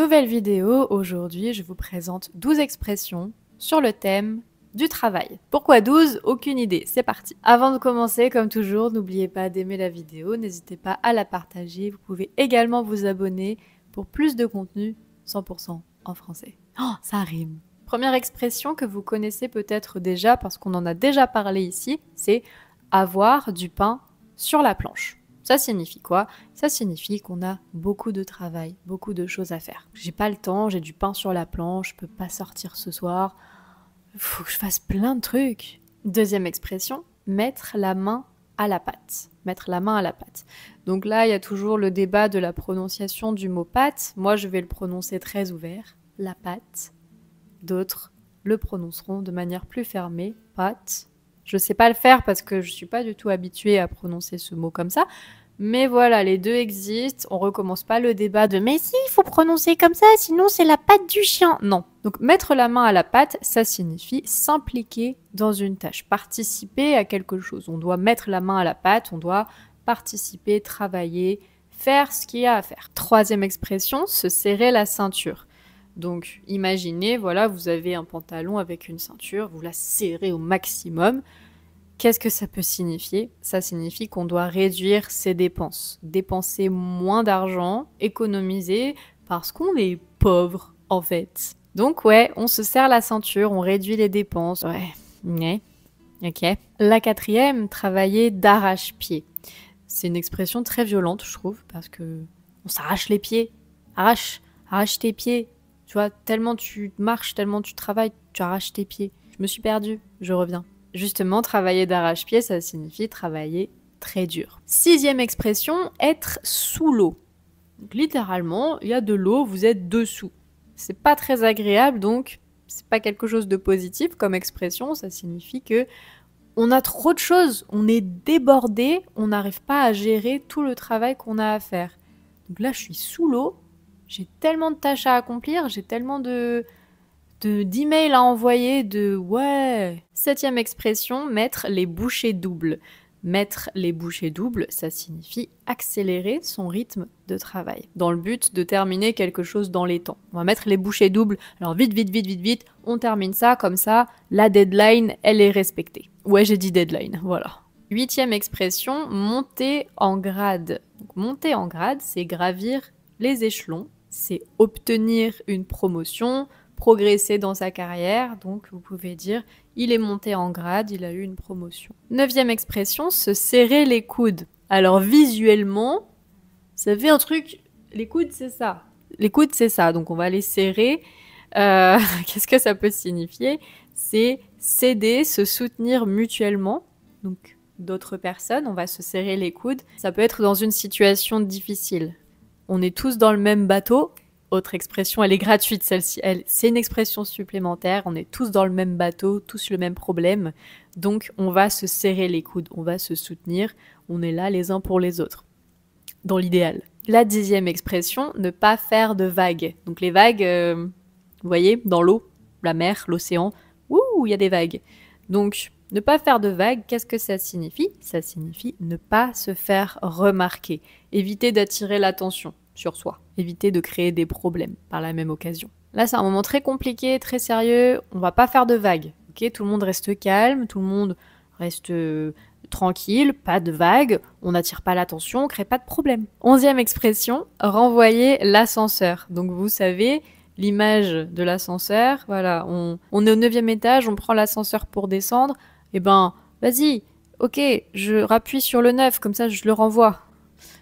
Nouvelle vidéo, aujourd'hui je vous présente 12 expressions sur le thème du travail. Pourquoi 12? Aucune idée, c'est parti. Avant de commencer, comme toujours, n'oubliez pas d'aimer la vidéo, n'hésitez pas à la partager, vous pouvez également vous abonner pour plus de contenu 100% en français. Oh, ça rime! Première expression que vous connaissez peut-être déjà parce qu'on en a déjà parlé ici, c'est avoir du pain sur la planche. Ça signifie quoi? Ça signifie qu'on a beaucoup de travail, beaucoup de choses à faire. J'ai pas le temps, j'ai du pain sur la planche, je peux pas sortir ce soir, faut que je fasse plein de trucs. Deuxième expression, mettre la main à la pâte. Mettre la main à la pâte. Donc là, il y a toujours le débat de la prononciation du mot pâte. Moi, je vais le prononcer très ouvert, la pâte. D'autres le prononceront de manière plus fermée, pâte. Je sais pas le faire parce que je suis pas du tout habituée à prononcer ce mot comme ça. Mais voilà, les deux existent. On recommence pas le débat de « mais si, il faut prononcer comme ça, sinon c'est la patte du chien ». Non. Donc mettre la main à la pâte, ça signifie s'impliquer dans une tâche, participer à quelque chose. On doit mettre la main à la pâte, on doit participer, travailler, faire ce qu'il y a à faire. Troisième expression, se serrer la ceinture. Donc imaginez, voilà, vous avez un pantalon avec une ceinture, vous la serrez au maximum. Qu'est-ce que ça peut signifier? Ça signifie qu'on doit réduire ses dépenses, dépenser moins d'argent, économiser, parce qu'on est pauvre, en fait. Donc ouais, on se serre la ceinture, on réduit les dépenses. Ouais, ok. La quatrième, travailler d'arrache-pied. C'est une expression très violente, je trouve, parce que on s'arrache les pieds. Arrache tes pieds. Tu vois, tellement tu marches, tellement tu travailles, tu arraches tes pieds. Je me suis perdue, je reviens. Justement, travailler d'arrache-pied, ça signifie travailler très dur. Sixième expression, être sous l'eau. Donc, littéralement, il y a de l'eau, vous êtes dessous. C'est pas très agréable, donc c'est pas quelque chose de positif comme expression. Ça signifie que on a trop de choses, on est débordé, on n'arrive pas à gérer tout le travail qu'on a à faire. Donc là, je suis sous l'eau, j'ai tellement de tâches à accomplir, j'ai tellement d'emails à envoyer, ouais. Septième expression, mettre les bouchées doubles. Mettre les bouchées doubles, ça signifie accélérer son rythme de travail, dans le but de terminer quelque chose dans les temps. On va mettre les bouchées doubles, alors vite, on termine ça, comme ça, la deadline, elle est respectée. Ouais, j'ai dit deadline, voilà. Huitième expression, monter en grade. Donc, monter en grade, c'est gravir les échelons, c'est obtenir une promotion, progresser dans sa carrière, donc vous pouvez dire il est monté en grade, il a eu une promotion. Neuvième expression, se serrer les coudes. Alors visuellement, ça fait un truc, les coudes c'est ça. Les coudes c'est ça, donc on va les serrer. Qu'est-ce que ça peut signifier? C'est s'aider, se soutenir mutuellement, donc d'autres personnes, on va se serrer les coudes. Ça peut être dans une situation difficile. On est tous dans le même bateau. Autre expression, elle est gratuite celle-ci. C'est une expression supplémentaire. On est tous dans le même bateau, tous le même problème. Donc, on va se serrer les coudes, on va se soutenir. On est là les uns pour les autres, dans l'idéal. La dixième expression, ne pas faire de vagues. Donc, les vagues, vous voyez, dans l'eau, la mer, l'océan, ouh, il y a des vagues. Donc, ne pas faire de vagues, qu'est-ce que ça signifie? Ça signifie ne pas se faire remarquer. Éviter d'attirer l'attention sur soi. Éviter de créer des problèmes par la même occasion. Là, c'est un moment très compliqué, très sérieux. On va pas faire de vagues. Ok, tout le monde reste calme, tout le monde reste tranquille, pas de vagues. On n'attire pas l'attention, on crée pas de problème. 11e expression, renvoyer l'ascenseur. Donc vous savez, l'image de l'ascenseur, voilà, on est au 9e étage, on prend l'ascenseur pour descendre. Eh ben, vas-y, ok, je rappuie sur le 9, comme ça je le renvoie.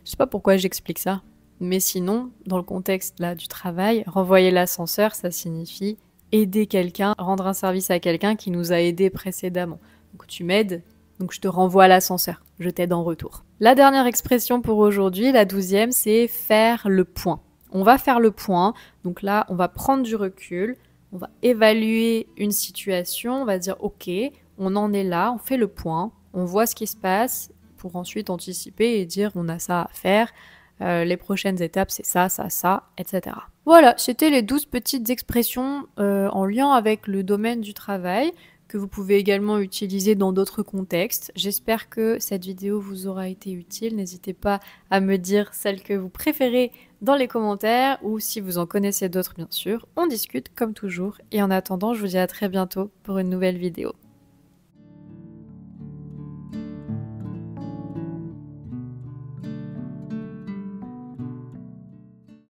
Je sais pas pourquoi j'explique ça. Mais sinon, dans le contexte là du travail, renvoyer l'ascenseur, ça signifie aider quelqu'un, rendre un service à quelqu'un qui nous a aidés précédemment. Donc tu m'aides, donc je te renvoie à l'ascenseur, je t'aide en retour. La dernière expression pour aujourd'hui, la 12e, c'est faire le point. On va faire le point, donc là on va prendre du recul, on va évaluer une situation, on va dire ok, on en est là, on fait le point, on voit ce qui se passe pour ensuite anticiper et dire on a ça à faire. Les prochaines étapes, c'est ça, etc. Voilà, c'était les 12 petites expressions en lien avec le domaine du travail que vous pouvez également utiliser dans d'autres contextes. J'espère que cette vidéo vous aura été utile. N'hésitez pas à me dire celle que vous préférez dans les commentaires ou si vous en connaissez d'autres bien sûr. On discute comme toujours et en attendant, je vous dis à très bientôt pour une nouvelle vidéo.